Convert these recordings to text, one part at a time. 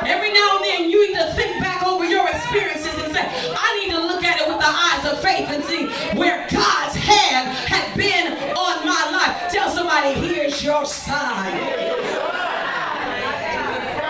Every now and then you need to think back over your experiences and say, I need to look at it with the eyes of faith and see where God's hand had been on my life. Tell somebody, here's your sign.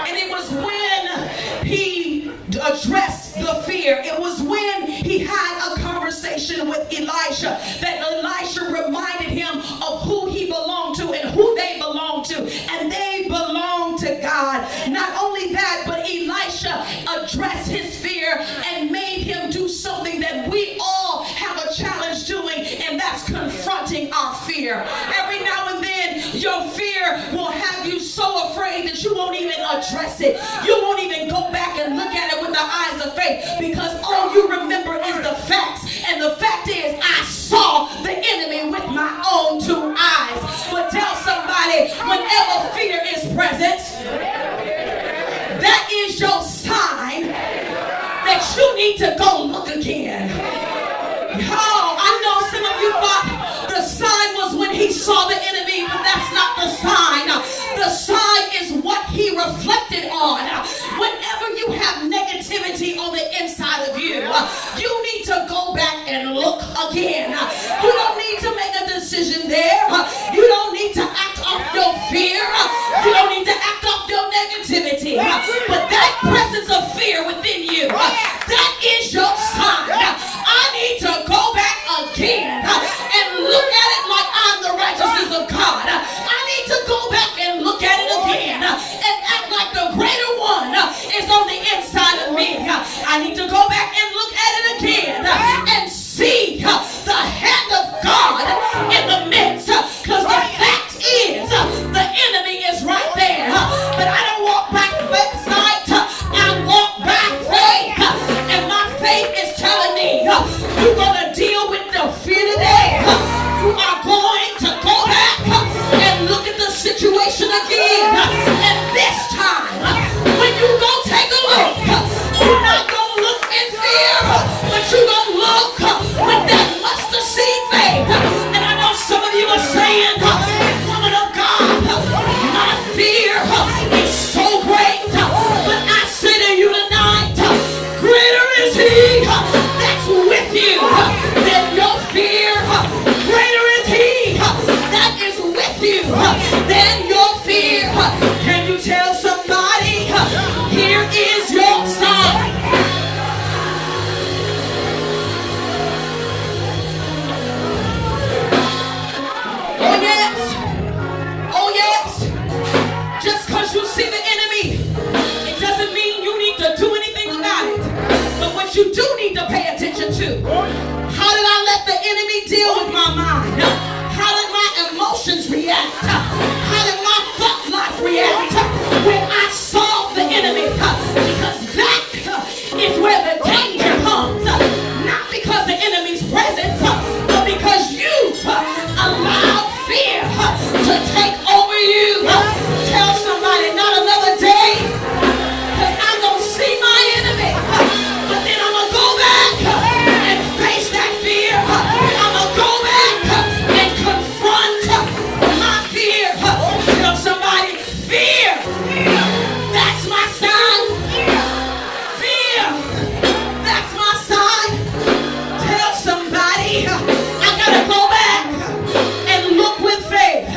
And it was when he addressed the fear. It was when he had a conversation with Elisha that Elisha reminded him of who he belonged to and who they belonged to. And they belonged to God. Not only that, but Elisha addressed his fear and made him do something that we all have a challenge doing, and that's confronting our fear. Every now and then, your fear will have you so afraid that you won't even address it. You won't even go back and look at it with the eyes of faith, because all you remember is the facts. And the fact is, I saw the enemy with my own two eyes. But tell somebody, whenever fear is present, that is your sign that you need to go look again. Oh, I know some of you thought the sign was when he saw the enemy, but that's not the sign. The sign is what he reflected on. Whenever you have negativity on the inside of you, you need to go back and look again. You don't need to make a decision there. You don't need to act off your fear. You don't need to act off your negativity. But that presence of fear within you, that is your sign. I need to go back again and look at it like I'm the righteousness of God. I need to go back and look at it again and act like the greater one is on the inside of me. I need to go back and look at it again and see the hand of God in the midst, because the fact is the enemy is right there. But I don't walk by sight, I walk by faith, and my faith is telling me you're going to deal with the fear today. You are going to go back and look at the situation again, and this time when you go take a look, you're not going to look in fear, but you're going to look with that mustard seed faith. And I know some of you are saying, woman of God, my fear is so great, but I say to you tonight, greater is he that's with you than your fear. Greater is he that is with you than your fear. Can you tell somebody, here is your sign? Oh yes, oh yes. Just because you see the enemy, it doesn't mean you need to do anything about it. But what you do need to pay attention to, how did I let the enemy deal with my mind? How did my emotions react? How did my thought life react when I saw the enemy? Because that is where the danger comes. Not because the enemy's present, but because you allowed fear to take over you. Tell somebody, not another day, because I'm going to see my enemy, but then I'm going to go back and face that fear. I'm going to go back and confront my fear. Tell somebody, fear, that's my sign. Fear, that's my sign. Tell somebody, I got to go back and look with faith.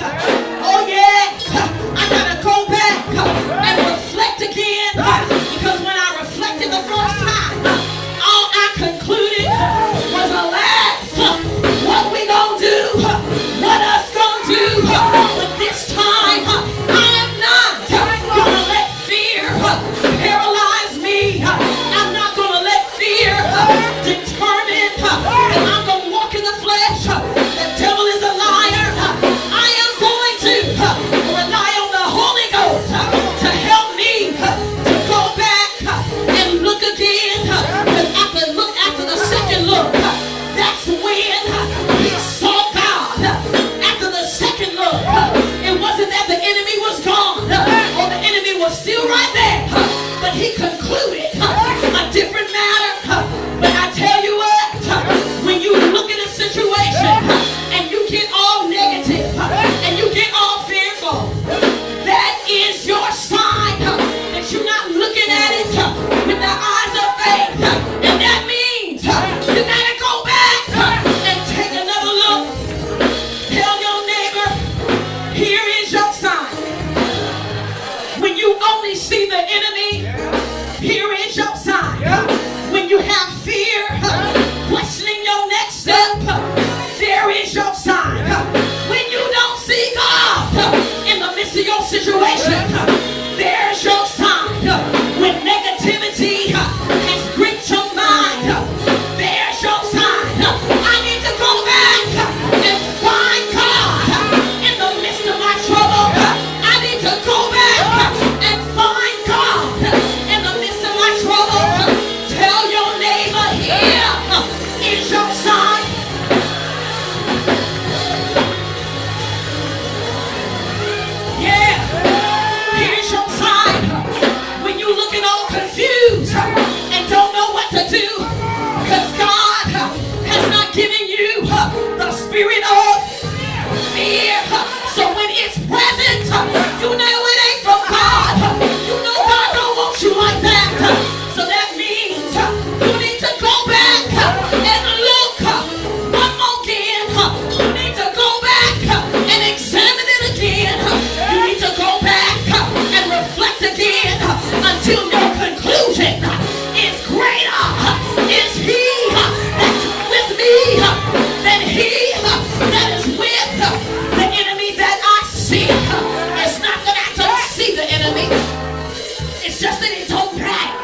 Oh yes, I got to go back and reflect again, because when I reflected the first time, all I concluded was, alas, what we gonna do? What us gonna do? But this time, I am not gonna let fear paralyze me. I'm not gonna let fear determine, and I'm gonna walk in the flesh. The devil is a liar. I am going to rely on the Holy Ghost to help me to go back and look again. Because after the second look, that's when he saw God. After the second look, it wasn't that the enemy was gone or the enemy was still right there, but he concluded a different matter. But I tell you what, when you look at a situation and you get all negative and you get all fearful, that is your sign that you're not looking at you only see the enemy, here is your sign. When you have fear, questioning your next step, there is your sign. When you don't see God in the midst of your situation, there's your sign. When negativity has gripped your mind, there's your sign. I need to go back and find God in the midst of my trouble. I need to go back and find God in the midst of my trouble. Tell your neighbor, here is your sign. Yeah, here's your sign. When you're looking all confused and don't know what to do, because God has not given you the spirit of fear. So when it's present, you know it ain't from God. You know God don't want you like that. So that means you need to go back and look one more again. You need to go back and examine it again. You need to go back and reflect again until your conclusion is greater. Is he that's with me than he that is with the enemy that I see? It's not that I don't see the enemy. It's just that it don't matter.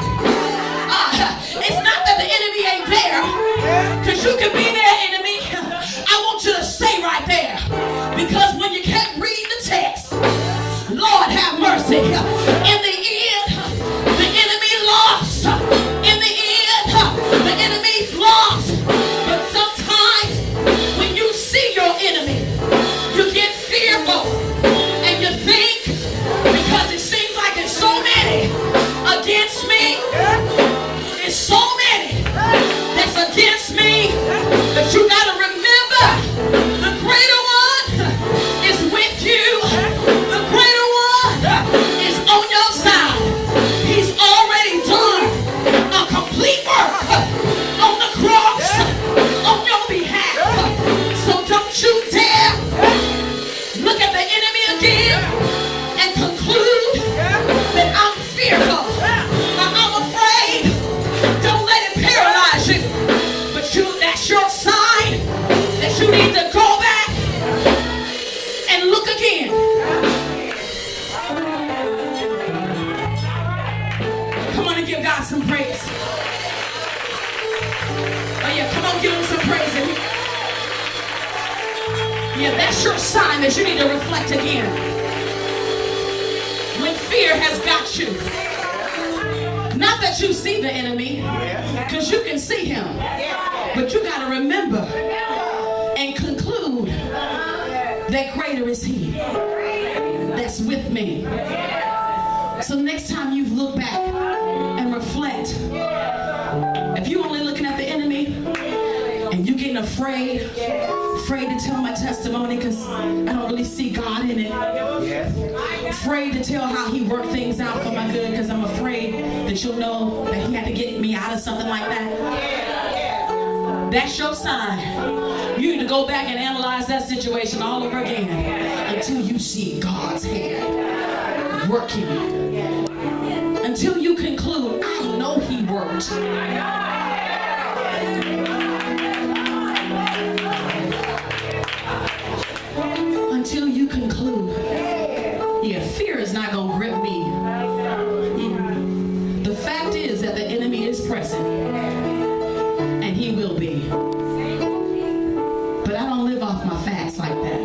It's not that the enemy ain't there. Because you can be there, enemy. I want you to stay right there. Because when you can't read the text, Lord have mercy. In the end, the enemy lost. In the end, the enemy lost. But sometimes when you see your enemy, you get fearful. And you think, because it seems like it's so many against me, it's so many that's against me, that you got to remember the greater one is with you. The greater one is on your side. He's already done a complete work on the cross on your behalf. So don't you dare look at the enemy again and conclude that I'm fearful. I'm afraid. Don't let it paralyze you. But that's your sign that you need to go back and look again. Come on and give God some praise. Oh yeah, come on, give him some praise. Yeah, that's your sign that you need to reflect again. When fear has got you. Not that you see the enemy, because you can see him. But you got to remember and conclude that greater is he that's with me. So next time you look back and reflect, if you're only looking at the enemy and you're getting afraid to tell my testimony because I don't really see God in it. Afraid to tell how he worked things out for my good because I'm afraid that you'll know that he had to get me out of something like that. That's your sign. You need to go back and analyze that situation all over again until you see God's hand working. Until you conclude, I know he worked. Until you conclude, yeah, fear is not going to grip me. The fact is that the enemy is present, and he will be. But I don't live off my facts like that.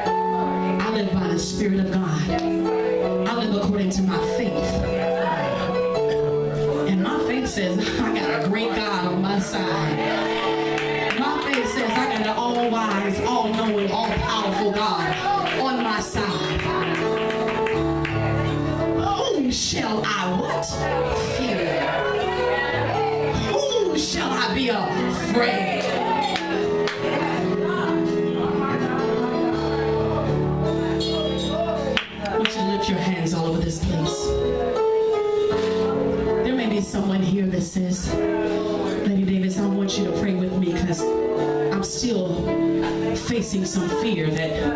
I live by the Spirit of God. I live according to my faith. And my faith says, I got a great God on my side. My faith says, I got an all-wise, all-knowing, all-powerful God on my side. Whom shall I what? Fear. Whom shall I be afraid? I want you to lift your hands all over this place. There may be someone here that says, Lady Davis, I want you to pray with me because I'm still facing some fear that